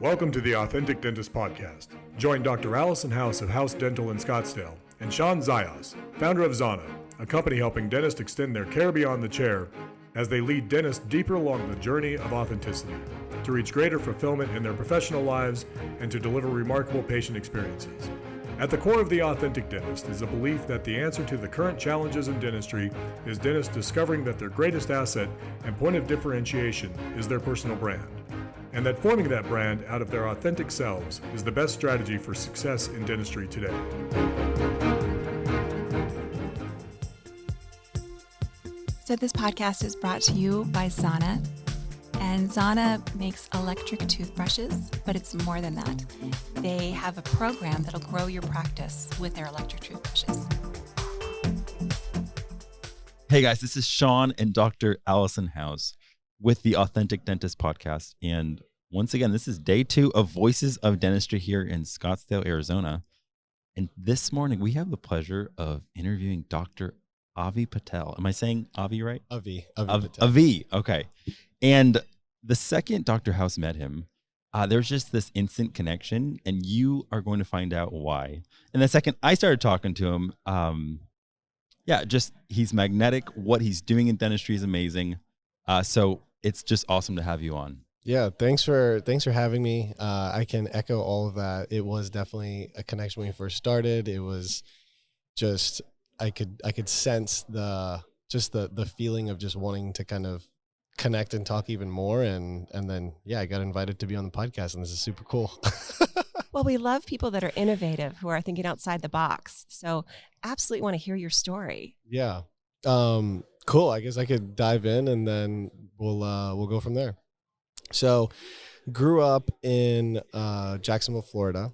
Welcome to the Authentic Dentist Podcast. Join Dr. Allison House of House Dental in Scottsdale and Shawn Zajas, founder of Zajas, a company helping dentists extend their care beyond the chair as they lead dentists deeper along the journey of authenticity to reach greater fulfillment in their professional lives and to deliver remarkable patient experiences. At the core of the Authentic Dentist is a belief that the answer to the current challenges in dentistry is dentists discovering that their greatest asset and point of differentiation is their personal brand, and that forming that brand out of their authentic selves is the best strategy for success in dentistry today. So this podcast is brought to you by Zajas. And Zajas makes electric toothbrushes, but it's more than that. They have a program that'll grow your practice with their electric toothbrushes. Hey guys, this is Shawn and Dr. Allison House with the Authentic Dentist Podcast. And once again, this is day 2 of Voices of Dentistry here in Scottsdale, Arizona. And this morning we have the pleasure of interviewing Dr. Avi Patel. Am I saying Avi right? Avi Patel. Avi, okay. And the second Dr. House met him, there's just this instant connection, and you are going to find out why. And the second I started talking to him, he's magnetic. What he's doing in dentistry is amazing. So it's just awesome to have you on. Yeah, thanks for having me. I can echo all of that. It was definitely a connection when we first started. It was just I could sense the feeling of just wanting to kind of connect and talk even more, and then I got invited to be on the podcast, and this is super cool. Well, we love people that are innovative, who are thinking outside the box. So absolutely want to hear your story. Yeah. Cool. I guess I could dive in, and then we'll go from there. So grew up in Jacksonville, Florida,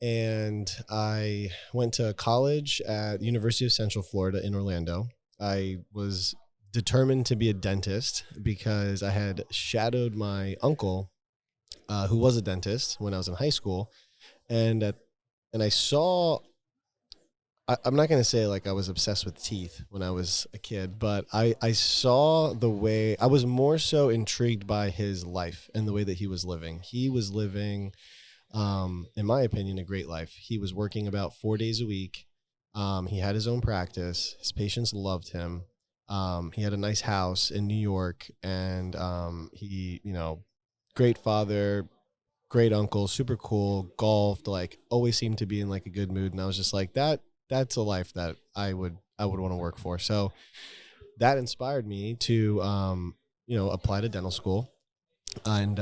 and I went to college at University of Central Florida in Orlando. I was determined to be a dentist because I had shadowed my uncle, who was a dentist when I was in high school, and I saw. I'm not going to say like I was obsessed with teeth when I was a kid, but I saw the way I was more so intrigued by his life and the way that he was living. He was living, in my opinion, a great life. He was working about 4 days a week. He had his own practice. His patients loved him. He had a nice house in New York, and he, great father, great uncle, super cool, golfed, like always seemed to be in like a good mood. And I was just like, that's a life that I would want to work for. So that inspired me to, apply to dental school. And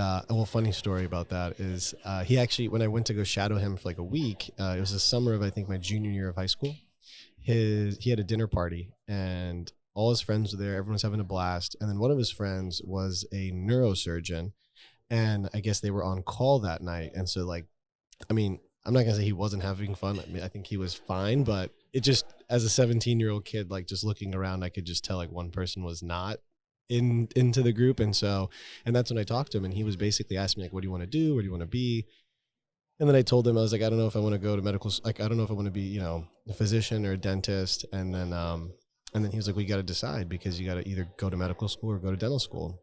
funny story about that is he actually, when I went to go shadow him for like a week, it was the summer of, I think, my junior year of high school. He had a dinner party, and all his friends were there. Everyone was having a blast. And then one of his friends was a neurosurgeon, and I guess they were on call that night. And so I'm not going to say he wasn't having fun. I mean, I think he was fine, but it just, as a 17-year-old kid, like just looking around, I could just tell like one person was not into the group. And that's when I talked to him, and he was basically asking me like, what do you want to do? Where do you want to be? And then I told him, I was like, I don't know if I want to go to medical, like, I don't know if I want to be, a physician or a dentist. And then he was like, well, you got to decide, because you got to either go to medical school or go to dental school.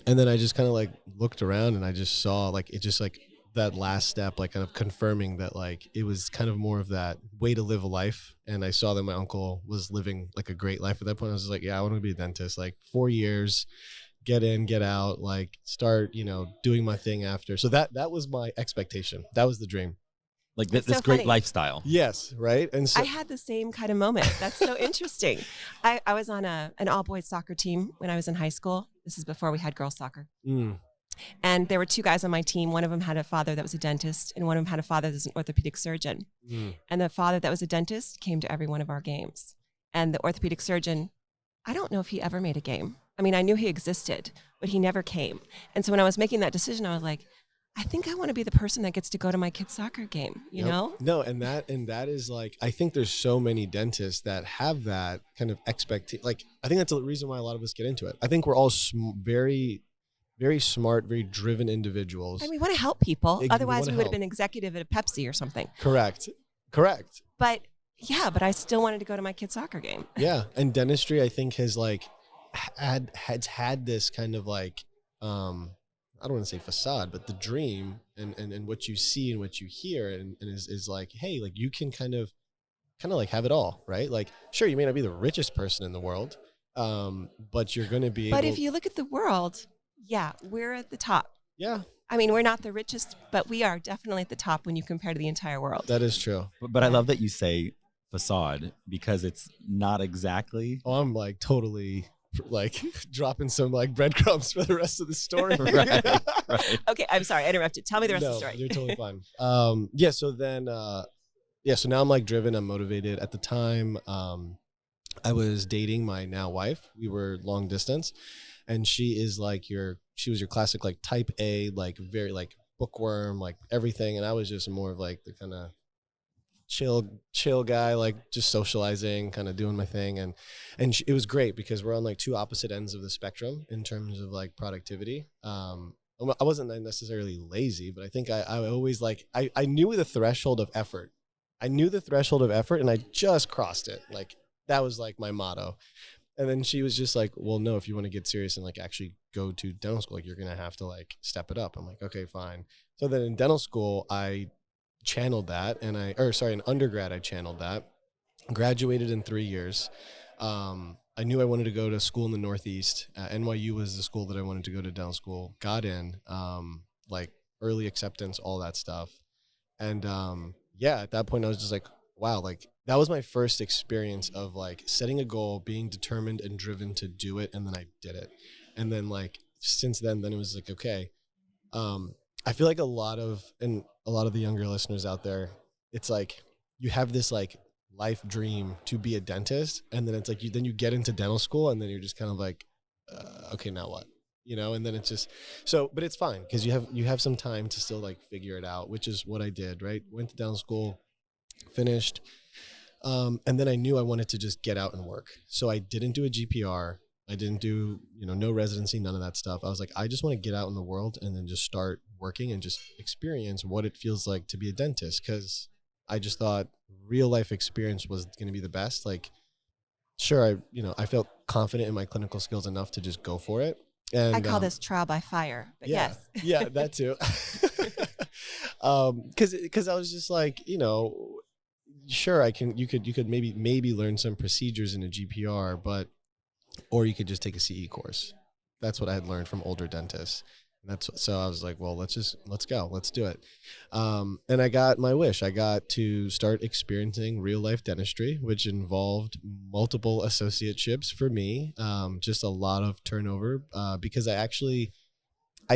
And then I just kind of like looked around, and I just saw like, it just like, that last step, like kind of confirming that like it was kind of more of that way to live a life. And I saw that my uncle was living like a great life at that point. I was like, yeah, I want to be a dentist, like 4 years, get in, get out, like start, doing my thing after. So that was my expectation. That was the dream. Like this so great funny. Lifestyle. Yes. Right. And so I had the same kind of moment. That's so interesting. I was on an all boys soccer team when I was in high school. This is before we had girls soccer. And there were 2 guys on my team. One of them had a father that was a dentist, and one of them had a father that was an orthopedic surgeon. And the father that was a dentist came to every one of our games. And the orthopedic surgeon, I don't know if he ever made a game. I mean, I knew he existed, but he never came. And so when I was making that decision, I was like, I think I want to be the person that gets to go to my kid's soccer game, you know? No, and that is like, I think there's so many dentists that have that kind of expectation. Like, I think that's the reason why a lot of us get into it. I think we're all very, very smart, very driven individuals. And we want to help people. Otherwise, we would have been help. executive at a Pepsi or something. Correct. But I still wanted to go to my kid's soccer game. Yeah. And dentistry, I think, has like had this kind of like, I don't want to say facade, but the dream and what you see and what you hear and is like, hey, like you can kind of like have it all, right? Like, sure, you may not be the richest person in the world, but you're going to be But able. if you look at the world, yeah, we're at the top. Yeah, I mean, we're not the richest, but we are definitely at the top when you compare to the entire world. that is true. But I love that you say facade because it's not exactly. Oh, I'm like totally like dropping some like breadcrumbs for the rest of the story. Right, right. Okay, I'm sorry, I interrupted. Tell me the rest of the story. You're totally fine. Yeah. So then, so now I'm like driven. I'm motivated. At the time, I was dating my now wife. We were long distance, and she was your classic like type A, like very like bookworm, like everything, and I was just more of like the kind of chill guy, like just socializing, kind of doing my thing, and it was great because we're on like two opposite ends of the spectrum in terms of like productivity. I wasn't necessarily lazy, but I think I always like I knew the threshold of effort. I knew the threshold of effort, and I just crossed it. Like that was like my motto. And then she was just like, well, no, if you want to get serious and like actually go to dental school, like you're going to have to like step it up. I'm like, okay, fine. So then in dental school, I channeled that in undergrad, I channeled that, graduated in 3 years. I knew I wanted to go to school in the Northeast. NYU was the school that I wanted to go to dental school, got in, like early acceptance, all that stuff. And, at that point I was just like, wow, like that was my first experience of like setting a goal, being determined and driven to do it. And then I did it. And then like, since then it was like, okay. I feel like a lot of the younger listeners out there, it's like you have this like life dream to be a dentist. And then it's like, you get into dental school and then you're just kind of like, okay, now what? And then it's just but it's fine because you have some time to still like figure it out, which is what I did, right? Went to dental school, finished. And then I knew I wanted to just get out and work. So I didn't do a GPR. I didn't do, no residency, none of that stuff. I was like, I just want to get out in the world and then just start working and just experience what it feels like to be a dentist. Cause I just thought real life experience was going to be the best. Like, sure, I felt confident in my clinical skills enough to just go for it. And I call this trial by fire, but yes. Yeah, that too. Cause I was just like, sure, you could maybe learn some procedures in a GPR, or you could just take a CE course. That's what I had learned from older dentists. And so I was like, well, let's go, let's do it. And I got my wish. I got to start experiencing real life dentistry, which involved multiple associateships for me. Just a lot of turnover, because I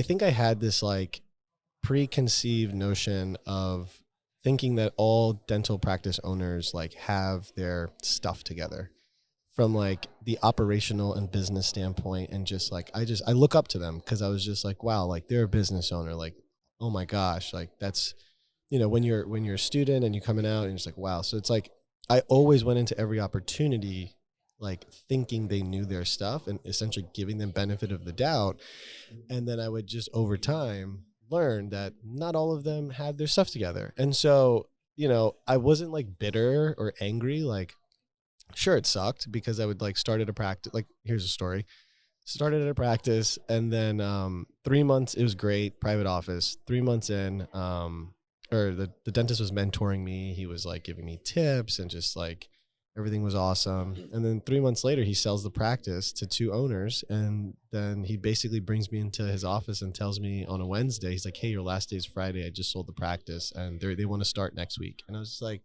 think I had this like preconceived notion of thinking that all dental practice owners like have their stuff together from like the operational and business standpoint. And just like, I look up to them because I was just like, wow, like they're a business owner. Like, oh my gosh, like that's, when you're a student and you're coming out and you're just like, wow. So it's like, I always went into every opportunity like thinking they knew their stuff and essentially giving them benefit of the doubt. And then I would just over time learn that not all of them had their stuff together. And so, I wasn't like bitter or angry. Like, sure, it sucked because I would like start at a practice. Like, here's a story. Started at a practice and then 3 months, it was great, private office. 3 months in, the dentist was mentoring me. He was like giving me tips and just like everything was awesome. And then 3 months later, he sells the practice to two owners. And then he basically brings me into his office and tells me on a Wednesday, he's like, hey, your last day is Friday. I just sold the practice and they want to start next week. And I was just like,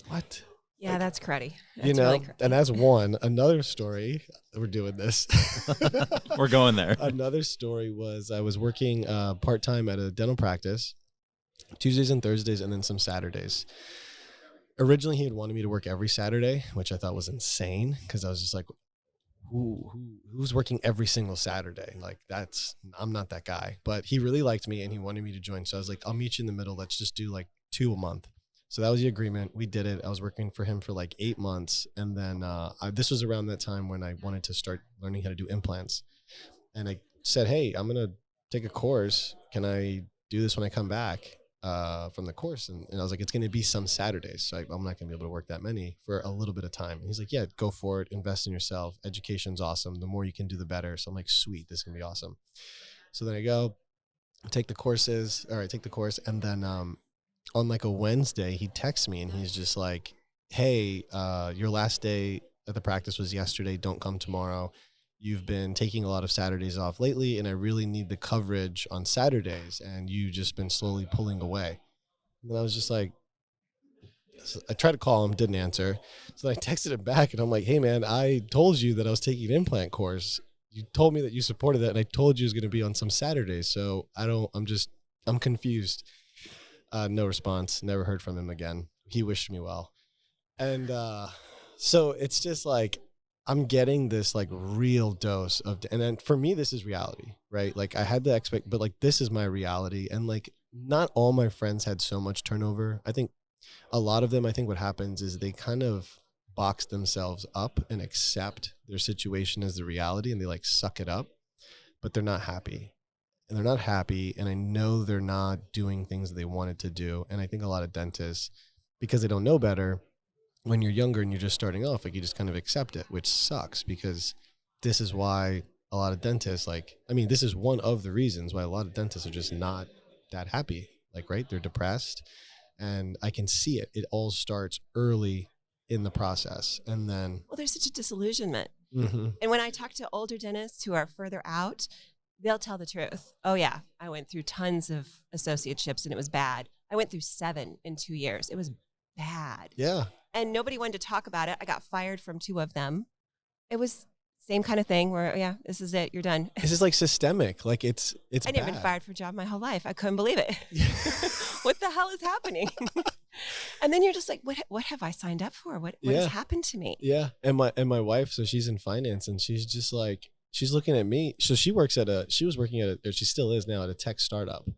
what? Yeah, like, that's cruddy. That's really cruddy. And that's one. Another story, we're doing this. We're going there. Another story was I was working part-time at a dental practice, Tuesdays and Thursdays, and then some Saturdays. Originally, he had wanted me to work every Saturday, which I thought was insane because I was just like, who's working every single Saturday? Like I'm not that guy. But he really liked me and he wanted me to join. So I was like, I'll meet you in the middle. Let's just do like 2 a month. So that was the agreement. We did it. I was working for him for like 8 months. And then this was around that time when I wanted to start learning how to do implants. And I said, hey, I'm going to take a course. Can I do this when I come back from the course? And I was like, it's going to be some Saturdays. So I'm not going to be able to work that many for a little bit of time. And he's like, yeah, go for it. Invest in yourself. Education's awesome. The more you can do, the better. So I'm like, sweet, this is going to be awesome. So then I go take the course, and then on like a Wednesday, he texts me and he's just like, hey, your last day at the practice was yesterday. Don't come tomorrow. You've been taking a lot of Saturdays off lately, and I really need the coverage on Saturdays, and you've just been slowly pulling away. And I was just like, I tried to call him, didn't answer. So I texted him back, and I'm like, hey, man, I told you that I was taking an implant course. You told me that you supported that, and I told you it was going to be on some Saturdays. So I'm confused. No response. Never heard from him again. He wished me well. And so it's just like, I'm getting this like real dose of, and then for me, this is reality, right? Like I had to expect, but like, this is my reality. And like, not all my friends had so much turnover. I think a lot of them, I think what happens is they kind of box themselves up and accept their situation as the reality, and they like suck it up, but they're not happy. And they're not happy. And I know they're not doing things they wanted to do. And I think a lot of dentists, because they don't know better, when you're younger and you're just starting off, like you just kind of accept it, which sucks, because this is why a lot of dentists, like, I mean, this is one of the reasons why a lot of dentists are just not that happy. Like, right? They're depressed, and I can see it. It all starts early in the process. And then, well, there's such a disillusionment. mm-hmm. And when I talk to older dentists who are further out, they'll tell the truth. Oh yeah, I went through tons of associateships and it was bad. I went through 7 in 2 years. It was bad. Yeah. And nobody wanted to talk about it. I got fired from 2 of them. It was same kind of thing where, yeah, this is it. You're done. This is like systemic. Like it's I never been fired for a job my whole life. I couldn't believe it. What the hell is happening? And then you're just like, what have I signed up for? What has happened to me? Yeah. And my wife, so she's in finance, and she's just like, she's looking at me. So she was working at or she still is now, at a tech startup.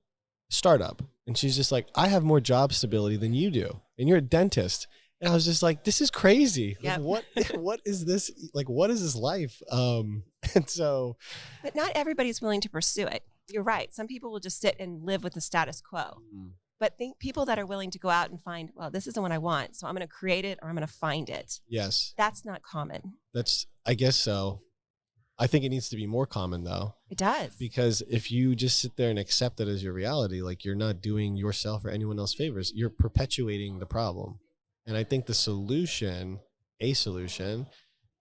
And she's just like, I have more job stability than you do, and you're a dentist. And I was just like, this is crazy. Yep. Like, what is this? Like, what is this life? And so. But not everybody's willing to pursue it. You're right. Some people will just sit and live with the status quo. Mm. But think people that are willing to go out and find, well, this isn't what I want, so I'm going to create it, or I'm going to find it. Yes. That's not common. I guess so. I think it needs to be more common, though. It does. Because if you just sit there and accept it as your reality, like, you're not doing yourself or anyone else favors. You're perpetuating the problem. And I think the solution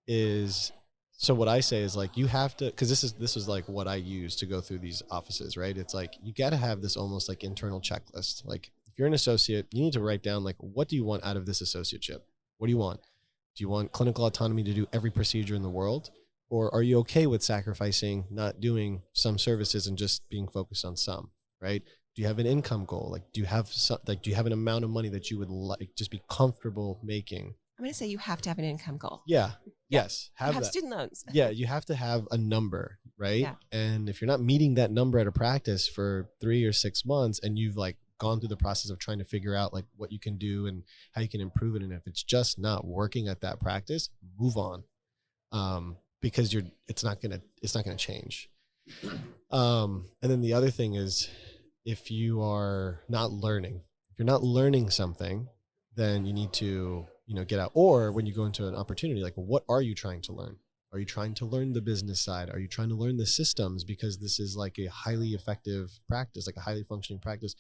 is, so what I say is, like, you have to, because this is like what I use to go through these offices, right? It's like, you got to have this almost like internal checklist. Like, if you're an associate, you need to write down, like, what do you want out of this associateship? What do you want? Do you want clinical autonomy to do every procedure in the world? Or are you okay with sacrificing not doing some services and just being focused on some, right? Do you have an income goal? Like, do you have an amount of money that you would like just be comfortable making? I'm going to say you have to have an income goal. Yeah. Yes. Have student loans. Yeah. You have to have a number, right? Yeah. And if you're not meeting that number at a practice for 3 or 6 months, and you've like gone through the process of trying to figure out like what you can do and how you can improve it, and if it's just not working at that practice, move on. Because it's not gonna change. And then the other thing is, if you're not learning something, then you need to, get out. Or when you go into an opportunity, like, what are you trying to learn? Are you trying to learn the business side? Are you trying to learn the systems? Because this is like a highly effective practice, like a highly functioning practice.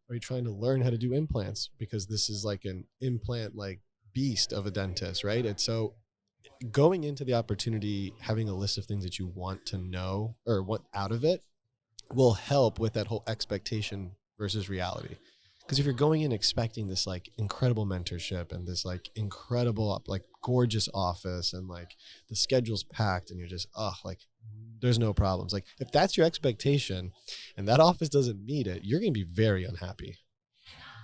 Are you trying to learn how to do implants? Because this is like an implant, like, beast of a dentist, right? And so going into the opportunity, having a list of things that you want to know or want out of it will help with that whole expectation versus reality. Because if you're going in expecting this like incredible mentorship and this like incredible, like, gorgeous office, and like the schedule's packed, and you're just, like, there's no problems. Like, if that's your expectation and that office doesn't meet it, you're going to be very unhappy.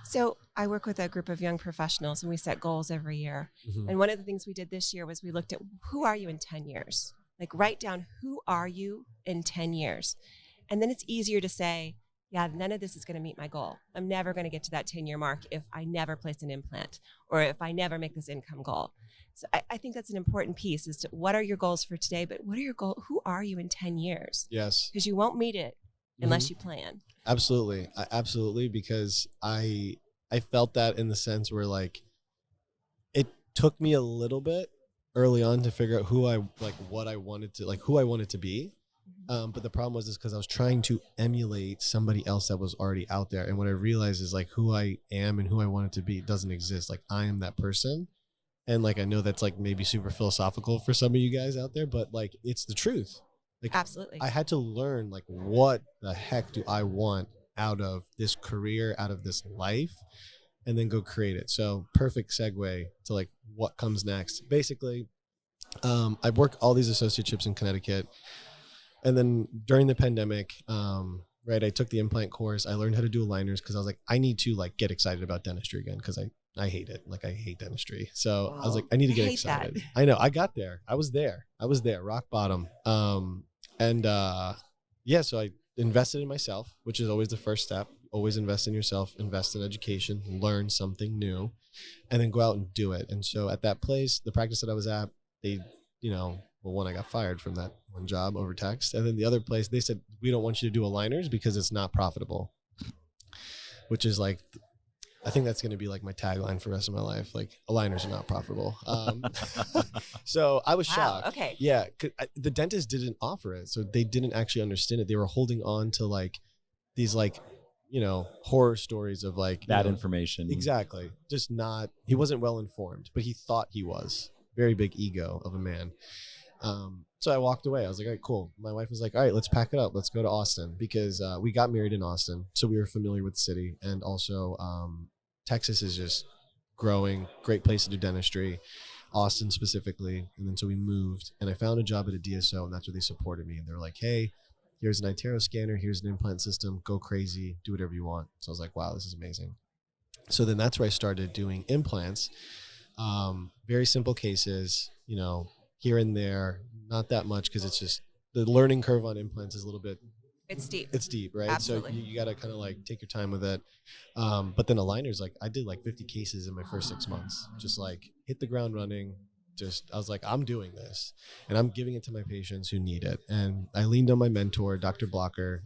So I work with a group of young professionals, and we set goals every year. Mm-hmm. And one of the things we did this year was we looked at, who are you in 10 years? Like, write down, who are you in 10 years? And then it's easier to say, yeah, none of this is going to meet my goal. I'm never going to get to that 10-year mark if I never place an implant, or if I never make this income goal. So I think that's an important piece, is to, what are your goals for today, but what are your goals? Who are you in 10 years? Yes. Because you won't meet it unless you plan. Absolutely. Absolutely. Because I felt that in the sense where, like, it took me a little bit early on to figure out who I wanted to be. But the problem was because I was trying to emulate somebody else that was already out there. And what I realized is like who I am and who I wanted to be doesn't exist. Like I am that person. And like, I know that's like maybe super philosophical for some of you guys out there, but like, it's the truth. Like Absolutely. I had to learn like, what the heck do I want out of this career, out of this life, and then go create it. So perfect segue to like what comes next. Basically, I worked all these associateships in Connecticut. And then during the pandemic, right, I took the implant course. I learned how to do aligners because I was like, I need to like get excited about dentistry again because I hate it. Like I hate dentistry. So I was like, I need to get excited. That. I know. I got there. I was there. Rock bottom. Yeah, so I invested in myself, which is always the first step. Always invest in yourself, invest in education, learn something new, and then go out and do it. And so at that place, the practice that I was at, they, well, one, I got fired from that one job over text. And then the other place, they said, we don't want you to do aligners because it's not profitable, which is like, I think that's going to be like my tagline for the rest of my life. Like aligners are not profitable. So I was shocked. Okay. Yeah. The dentist didn't offer it. So they didn't actually understand it. They were holding on to like these like, horror stories of like bad information. Exactly. Just not, he wasn't well informed, but he thought he was. Very big ego of a man. So I walked away. I was like, all right, cool. My wife was like, all right, let's pack it up. Let's go to Austin because we got married in Austin. So we were familiar with the city. And also Texas is just growing. Great place to do dentistry. Austin specifically. And then so we moved and I found a job at a DSO and that's where they supported me. And they were like, hey, here's an iTero scanner. Here's an implant system. Go crazy. Do whatever you want. So I was like, wow, this is amazing. So then that's where I started doing implants. Very simple cases, here and there, not that much because it's just the learning curve on implants is a little bit. It's deep. It's deep, right? Absolutely. So you got to kind of like take your time with it. But then aligners, like I did like 50 cases in my first 6 months, just like hit the ground running. I was like, I'm doing this and I'm giving it to my patients who need it. And I leaned on my mentor, Dr. Blocker.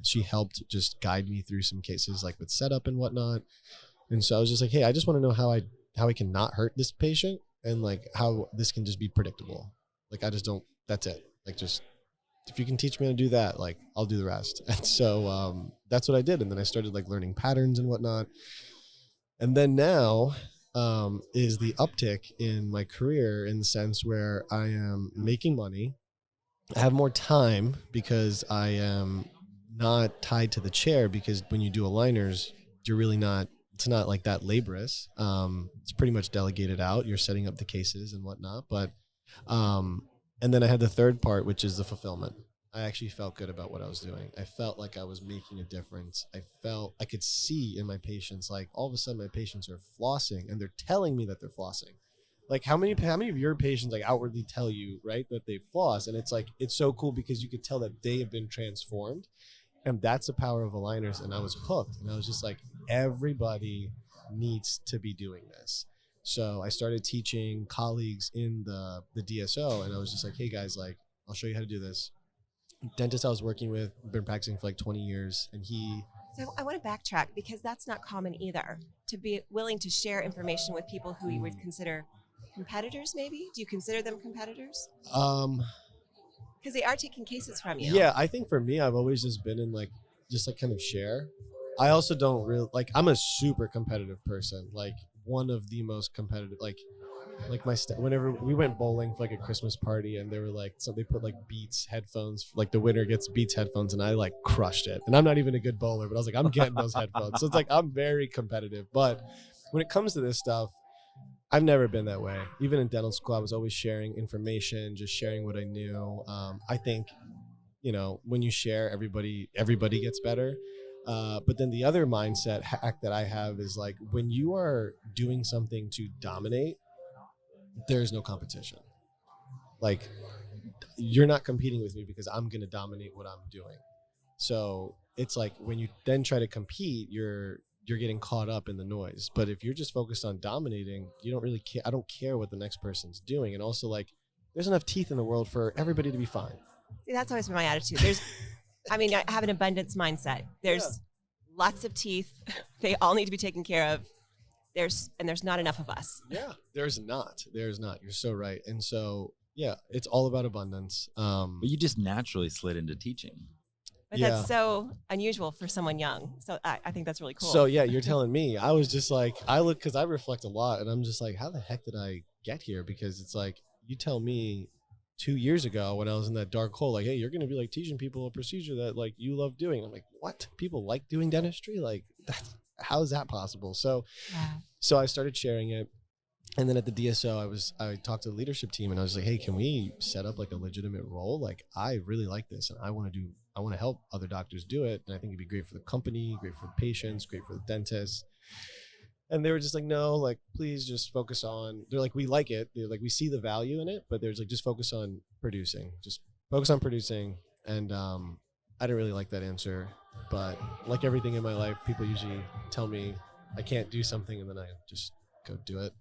She helped just guide me through some cases like with setup and whatnot. And so I was just like, hey, I just want to know how I can not hurt this patient and like how this can just be predictable. Like, I just don't, that's it. Like, just, if you can teach me how to do that, like I'll do the rest. And so, that's what I did. And then I started like learning patterns and whatnot. And then now, is the uptick in my career in the sense where I am making money. I have more time because I am not tied to the chair because when you do aligners, you're really not, it's not like that laborious. It's pretty much delegated out. You're setting up the cases and whatnot. But, and then I had the third part, which is the fulfillment. I actually felt good about what I was doing. I felt like I was making a difference. I could see in my patients, like all of a sudden my patients are flossing and they're telling me that they're flossing. Like how many of your patients like outwardly tell you, right, that they floss? And it's like, it's so cool because you could tell that they have been transformed. And that's the power of aligners. And I was hooked. And I was just like, everybody needs to be doing this. So I started teaching colleagues in the DSO. And I was just like, hey guys, like, I'll show you how to do this. Dentist I was working with, been practicing for like 20 years. And So I want to backtrack because that's not common either. To be willing to share information with people who you would consider competitors, maybe? Do you consider them competitors? Because they are taking cases from you. Yeah, I think for me, I've always just been in like, just like kind of share. I also don't really, like, I'm a super competitive person. Like one of the most competitive, like whenever we went bowling for like a Christmas party and they were like, so they put like Beats headphones, like the winner gets Beats headphones and I like crushed it. And I'm not even a good bowler, but I was like, I'm getting those headphones. So it's like, I'm very competitive. But when it comes to this stuff, I've never been that way. Even in dental school, I was always sharing information, just sharing what I knew. I think, when you share, everybody gets better. But then the other mindset hack that I have is like, when you are doing something to dominate, there's no competition. Like, you're not competing with me because I'm going to dominate what I'm doing. So it's like when you then try to compete, you're getting caught up in the noise. But if you're just focused on dominating, you don't really care. I don't care what the next person's doing. And also, like, there's enough teeth in the world for everybody to be fine. See, that's always been my attitude. I have an abundance mindset. There's lots of teeth. They all need to be taken care of. There's not enough of us. Yeah, there's not. You're so right. And so, Yeah, it's all about abundance. But you just naturally slid into teaching. But Yeah. that's so unusual for someone young. So I think that's really cool. So yeah, you're telling me. I was just like, because I reflect a lot, and I'm just like, how the heck did I get here? Because it's like, you tell me 2 years ago when I was in that dark hole, like, hey, you're going to be like teaching people a procedure that like you love doing. I'm like, what? People like doing dentistry? Like, how is that possible? So, so I started sharing it. And then at the DSO, I talked to the leadership team, and I was like, hey, can we set up like a legitimate role? Like, I really like this, and I want to help other doctors do it. And I think it'd be great for the company, great for the patients, great for the dentists. And they were just like, no, like, please just focus on, they're like, we like it. They're like, we see the value in it, but there's like, just focus on producing, just focus on producing. And I didn't really like that answer, but like everything in my life, people usually tell me I can't do something, and then I just go do it.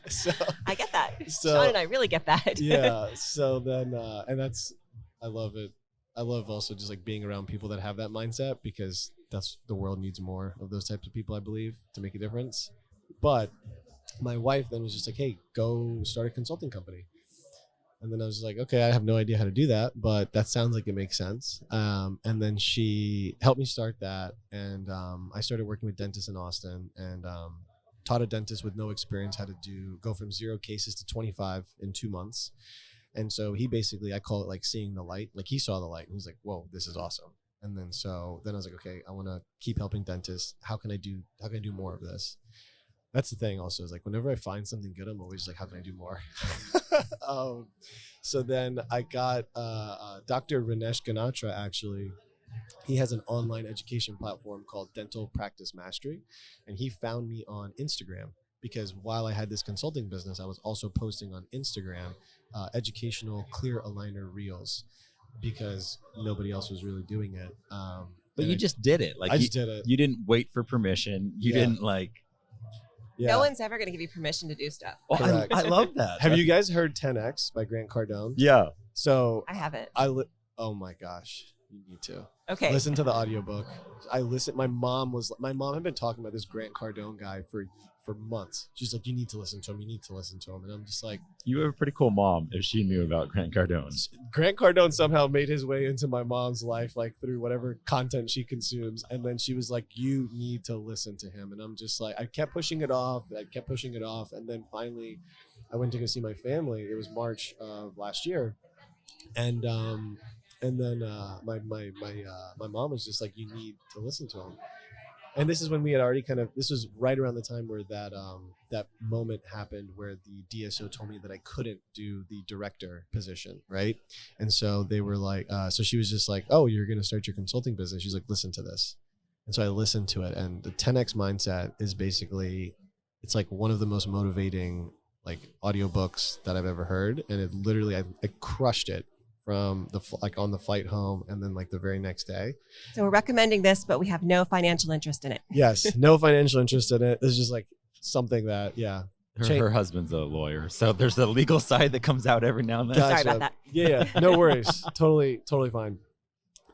So I get that. So, Shawn and I really get that. yeah. So then, and I love it. I love also just like being around people that have that mindset, because the world needs more of those types of people, I believe, to make a difference. But my wife then was just like, hey, go start a consulting company. And then I was like, okay, I have no idea how to do that, but that sounds like it makes sense. And then she helped me start that. And I started working with dentists in Austin, and taught a dentist with no experience how to go from 0 cases to 25 in 2 months. And so he basically, I call it like seeing the light. Like, he saw the light and he's like, whoa, this is awesome. And then I was like, okay, I want to keep helping dentists. How can I do more of this? That's the thing also, is like, whenever I find something good, I'm always like, how can I do more? So then I got Dr. Ranesh Ganatra, actually. He has an online education platform called Dental Practice Mastery. And he found me on Instagram, because while I had this consulting business, I was also posting on Instagram educational clear aligner reels, because nobody else was really doing it. But you just did it. Like, I just did it. You didn't wait for permission. You didn't like. Yeah. No one's ever going to give you permission to do stuff. Oh, I love that. Have you guys heard 10X by Grant Cardone? Yeah. So I haven't. Oh my gosh, you need to. Okay. Listen to the audiobook. My mom had been talking about this Grant Cardone guy for months. She's like, you need to listen to him. You need to listen to him. And I'm just like, you have a pretty cool mom if she knew about Grant Cardone. Grant Cardone somehow made his way into my mom's life, like through whatever content she consumes. And then she was like, you need to listen to him. And I'm just like, I kept pushing it off. And then finally I went to go see my family. It was March of last year. And then my mom was just like, you need to listen to him. And this is when we had already this was right around the time where that moment happened where the DSO told me that I couldn't do the director position, right? And so they were like, so she was just like, oh, you're going to start your consulting business. She's like, listen to this. And so I listened to it. And the 10X mindset is basically, it's like one of the most motivating like audiobooks that I've ever heard. And it literally, I crushed it from on the flight home, and then like the very next day. So we're recommending this, but we have no financial interest in it. Yes, no financial interest in it. It's just like something that, yeah. Her husband's a lawyer, so there's the legal side that comes out every now and then. Gotcha. Sorry about that. Yeah, no worries. Totally fine.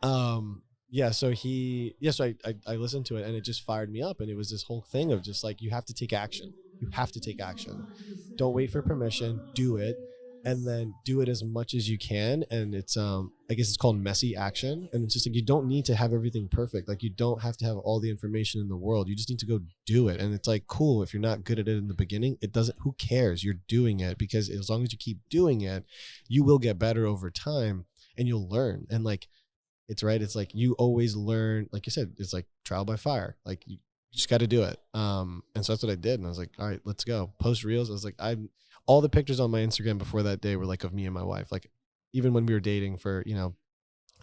So I listened to it, and it just fired me up, and it was this whole thing of just like, you have to take action. You have to take action. Don't wait for permission. Do it. And then do it as much as you can. And it's, I guess it's called messy action. And it's just like, you don't need to have everything perfect. Like, you don't have to have all the information in the world. You just need to go do it. And it's like, cool. If you're not good at it in the beginning, who cares? You're doing it, because as long as you keep doing it, you will get better over time, and you'll learn. And like, it's right. It's like, you always learn, like you said, it's like trial by fire. Like, you just got to do it. And so that's what I did. And I was like, all right, let's go. Post reels. I was like, all the pictures on my Instagram before that day were like of me and my wife. Like, even when we were dating for,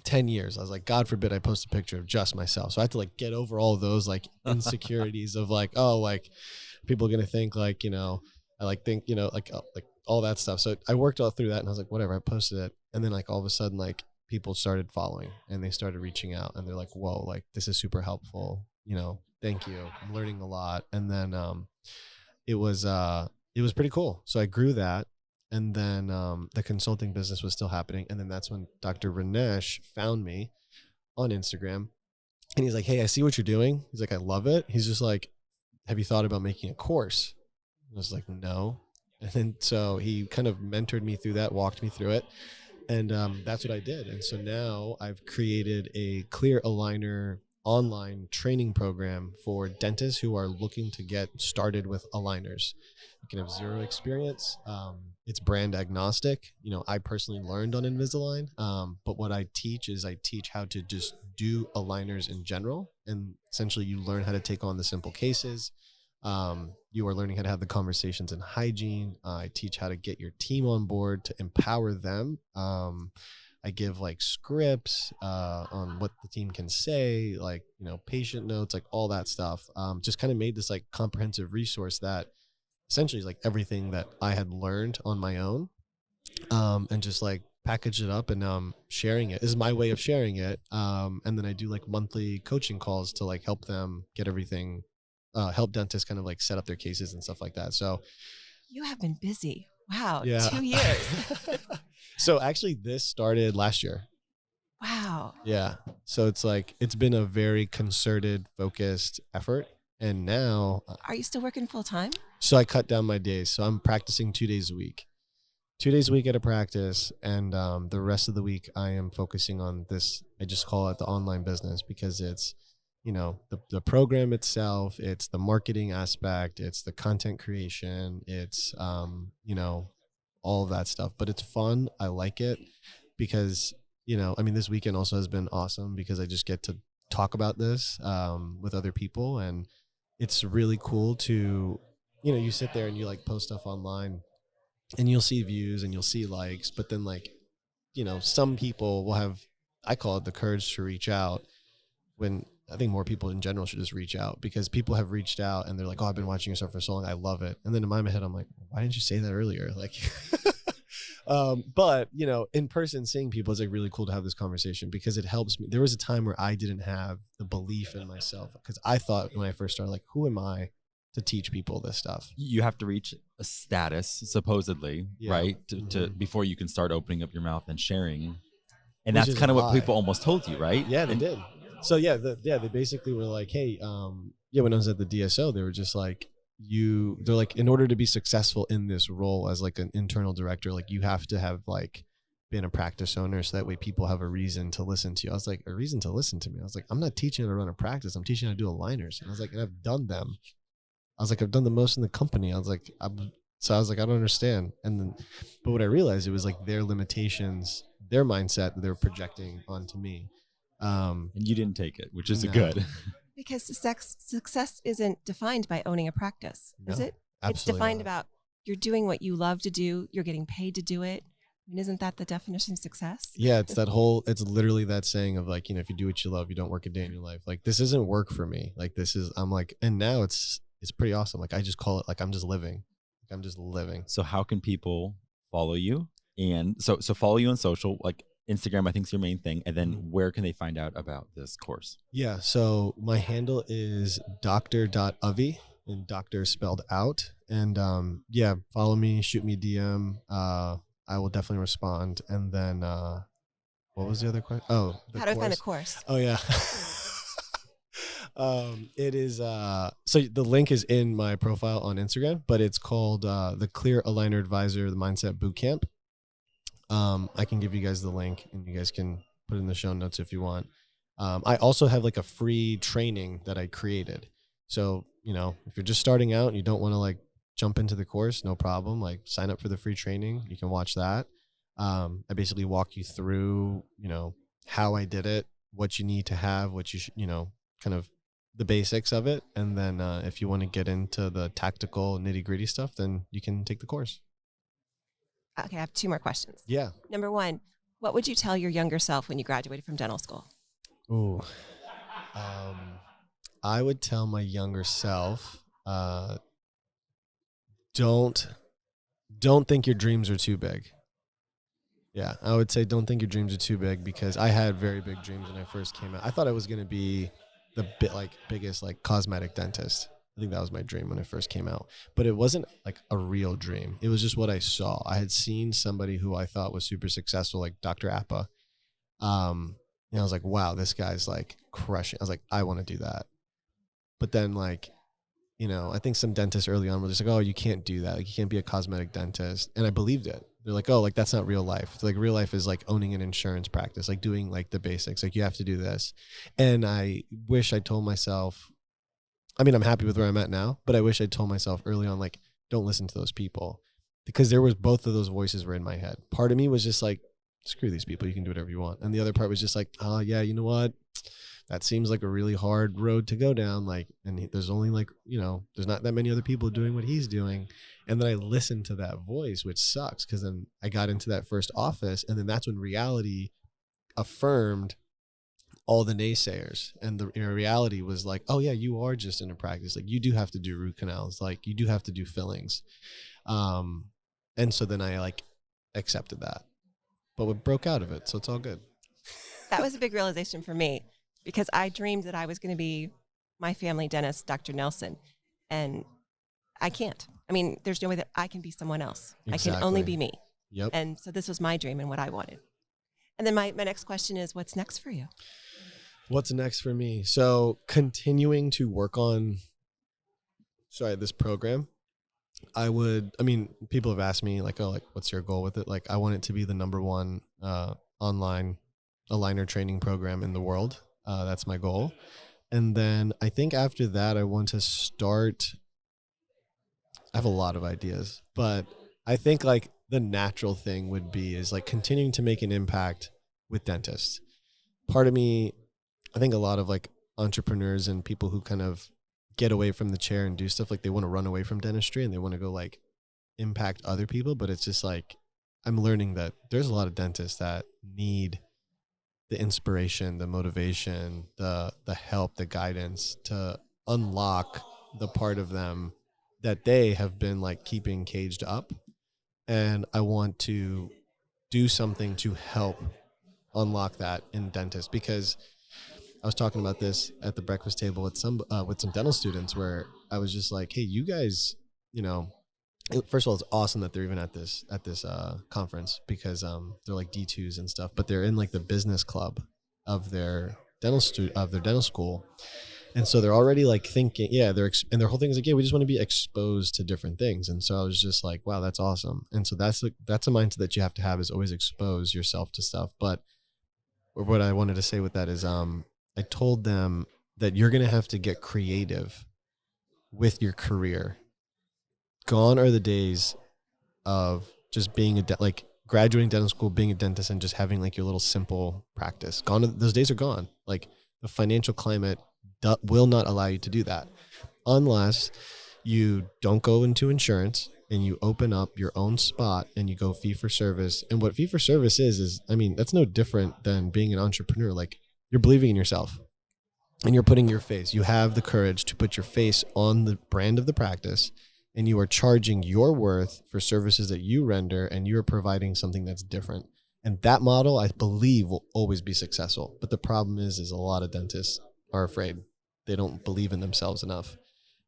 10 years, I was like, God forbid I post a picture of just myself. So I had to like get over all of those like insecurities of like, oh, like people are going to think like, I like think, like all that stuff. So I worked all through that, and I was like, whatever, I posted it. And then like all of a sudden, like people started following, and they started reaching out, and they're like, whoa, like this is super helpful. Thank you. I'm learning a lot. And then it was pretty cool. So I grew that. And then the consulting business was still happening. And then that's when Dr. Ranesh found me on Instagram. And he's like, hey, I see what you're doing. He's like, I love it. He's just like, have you thought about making a course? I was like, no. And then so he kind of mentored me through that, walked me through it. And that's what I did. And so now I've created a clear aligner online training program for dentists who are looking to get started with aligners. You can have zero experience. It's brand agnostic. I personally learned on Invisalign, but what I teach is I teach how to just do aligners in general. And essentially you learn how to take on the simple cases. You are learning how to have the conversations in hygiene. I teach how to get your team on board to empower them. I give like scripts on what the team can say, like, patient notes, like all that stuff. Just kind of made this like comprehensive resource that essentially is like everything that I had learned on my own, and just like package it up and sharing it. This is my way of sharing it. And then I do like monthly coaching calls to like help them get everything, help dentists kind of like set up their cases and stuff like that. So you have been busy. Wow. Yeah. 2 years. So actually this started last year. Wow. Yeah. So it's been a very concerted, focused effort. And now, are you still working full time? So I cut down my days. So I'm practicing 2 days a week. 2 days a week at a practice, and the rest of the week I am focusing on this. I just call it the online business because it's, the program itself, it's the marketing aspect, it's the content creation, it's, all of that stuff. But it's fun. I like it because, this weekend also has been awesome because I just get to talk about this with other people, and it's really cool to, you sit there and you like post stuff online. And you'll see views and you'll see likes, but then like, some people will have, I call it the courage to reach out, when I think more people in general should just reach out, because people have reached out and they're like, oh, I've been watching your stuff for so long. I love it. And then in my head, I'm like, why didn't you say that earlier? Like, but in person, seeing people is like really cool to have this conversation because it helps me. There was a time where I didn't have the belief in myself because I thought when I first started, like, who am I to teach people this stuff? You have to reach a status, supposedly, right? To before you can start opening up your mouth and sharing. And Which that's kind of what people almost told you, right? Yeah, they did. So they basically were like, hey, when I was at the DSO, they were just like, they're like, in order to be successful in this role as like an internal director, like you have to have like been a practice owner, so that way people have a reason to listen to you. I was like, a reason to listen to me? I was like, I'm not teaching you how to run a practice. I'm teaching you how to do aligners. And I was like, and I've done them. I was like, I've done the most in the company. I was like, I don't understand. And then, but what I realized, it was like their limitations, their mindset that they were projecting onto me. And you didn't take it, which is good. Because success isn't defined by owning a practice, is it? It's defined about you're doing what you love to do. You're getting paid to do it. I mean, isn't that the definition of success? Yeah, it's literally that saying of like, if you do what you love, you don't work a day in your life. Like, this isn't work for me. Like, I'm like, and now it's pretty awesome. Like, I just call it like, I'm just living. Like, I'm just living. So how can people follow you? And so follow you on social, like Instagram, I think is your main thing. And then where can they find out about this course? Yeah. So my handle is Dr.Avi, and doctor spelled out. And follow me, shoot me a DM. I will definitely respond. And then what was the other question? Oh, how do I find the course? Oh yeah. It is so the link is in my profile on Instagram, but it's called the Clear Aligner Advisor, the Mindset Bootcamp. I can give you guys the link and you guys can put it in the show notes if you want. I also have like a free training that I created. So, if you're just starting out and you don't want to like jump into the course, no problem. Like, sign up for the free training. You can watch that. I basically walk you through, how I did it, what you need to have, what you should, kind of the basics of it. And then if you want to get into the tactical nitty gritty stuff, then you can take the course. Okay, I have 2 more questions. Yeah. Number 1, what would you tell your younger self when you graduated from dental school? Ooh. I would tell my younger self, don't think your dreams are too big. Yeah, I would say don't think your dreams are too big, because I had very big dreams when I first came out. I thought I was going to be the biggest like cosmetic dentist. I think that was my dream when I first came out, but it wasn't like a real dream. It was just what I saw. I had seen somebody who I thought was super successful, like Dr. Appa. And I was like, wow, this guy's like crushing. I was like, I want to do that. But then like I think some dentists early on were just like, oh, you can't do that. Like, you can't be a cosmetic dentist. And I believed it. They're like, oh, like that's not real life. It's like real life is like owning an insurance practice, like doing like the basics. Like you have to do this. And I wish I told myself, I mean, I'm happy with where I'm at now, but I wish I told myself early on, like, don't listen to those people, because there was both of those voices were in my head. Part of me was just like, screw these people. You can do whatever you want. And the other part was just like, oh yeah, you know what? That seems like a really hard road to go down. Like, and there's only like, there's not that many other people doing what he's doing. And then I listened to that voice, which sucks, because then I got into that first office, and then that's when reality affirmed all the naysayers. And the reality was like, oh yeah, you are just in a practice. Like you do have to do root canals. Like you do have to do fillings. And so then I like accepted that, but we broke out of it. So it's all good. That was a big realization for me, because I dreamed that I was going to be my family dentist, Dr. Nelson, and I can't. I mean, there's no way that I can be someone else. Exactly. I can only be me. Yep. And so this was my dream and what I wanted. And then my next question is, what's next for you? What's next for me? So continuing to work on, this program. People have asked me like, oh, like what's your goal with it? Like I want it to be the number one online aligner training program in the world. That's my goal. And then I think after that, I want to start, I have a lot of ideas, but I think like the natural thing would be is like continuing to make an impact with dentists. Part of me, I think a lot of like entrepreneurs and people who kind of get away from the chair and do stuff, like they want to run away from dentistry and they want to go like impact other people. But it's just like, I'm learning that there's a lot of dentists that need the inspiration, the motivation, the help, the guidance to unlock the part of them that they have been like keeping caged up. And I want to do something to help unlock that in dentists, because I was talking about this at the breakfast table with some dental students, where I was just like, hey, you guys, first of all, it's awesome that they're even at this conference, because they're like D2s and stuff, but they're in like the business club of their dental school. And so they're already like thinking, and their whole thing is like, yeah, we just want to be exposed to different things. And so I was just like, wow, that's awesome. And so that's a mindset that you have to have, is always expose yourself to stuff. But what I wanted to say with that is, I told them that you're going to have to get creative with your career. Gone are the days of just being graduating dental school, being a dentist, and just having like your little simple practice. Those days are gone. Like the financial climate will not allow you to do that unless you don't go into insurance and you open up your own spot and you go fee for service. And what fee for service is, that's no different than being an entrepreneur. Like you're believing in yourself and you're putting your face. You have the courage to put your face on the brand of the practice, and you are charging your worth for services that you render, and you're providing something that's different. And that model, I believe, will always be successful. But the problem is a lot of dentists are afraid. They don't believe in themselves enough.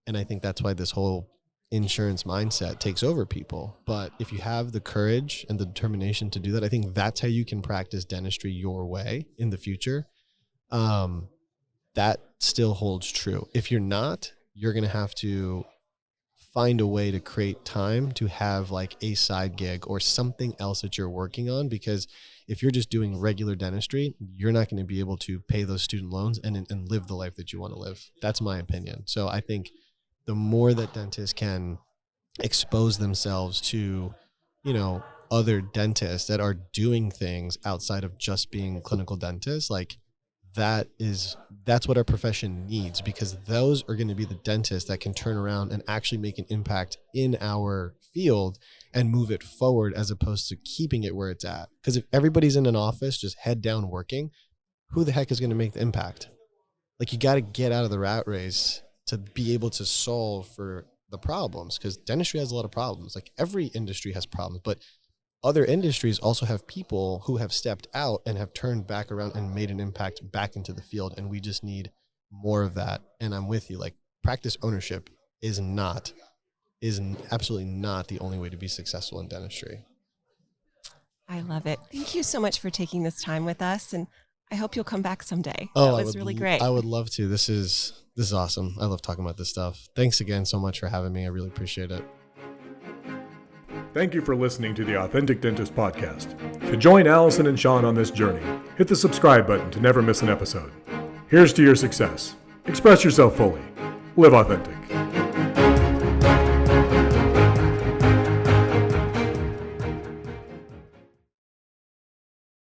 And I think that's why this whole insurance mindset takes over people. But if you have the courage and the determination to do that, I think that's how you can practice dentistry your way in the future. That still holds true. If you're not, you're going to have to find a way to create time to have like a side gig or something else that you're working on, because if you're just doing regular dentistry, you're not going to be able to pay those student loans and live the life that you want to live. That's my opinion. So I think the more that dentists can expose themselves to, other dentists that are doing things outside of just being clinical dentists, like that's what our profession needs, because those are going to be the dentists that can turn around and actually make an impact in our field and move it forward, as opposed to keeping it where it's at. Because if everybody's in an office just head down working, who the heck is going to make the impact? Like you got to get out of the rat race to be able to solve for the problems, because dentistry has a lot of problems. Like every industry has problems, but other industries also have people who have stepped out and have turned back around and made an impact back into the field. And we just need more of that. And I'm with you. Like practice ownership is absolutely not the only way to be successful in dentistry. I love it. Thank you so much for taking this time with us. And I hope you'll come back someday. Oh, that was really great. I would love to. This is awesome. I love talking about this stuff. Thanks again so much for having me. I really appreciate it. Thank you for listening to the Authentic Dentist Podcast. To join Allison and Shawn on this journey, hit the subscribe button to never miss an episode. Here's to your success. Express yourself fully. Live authentic.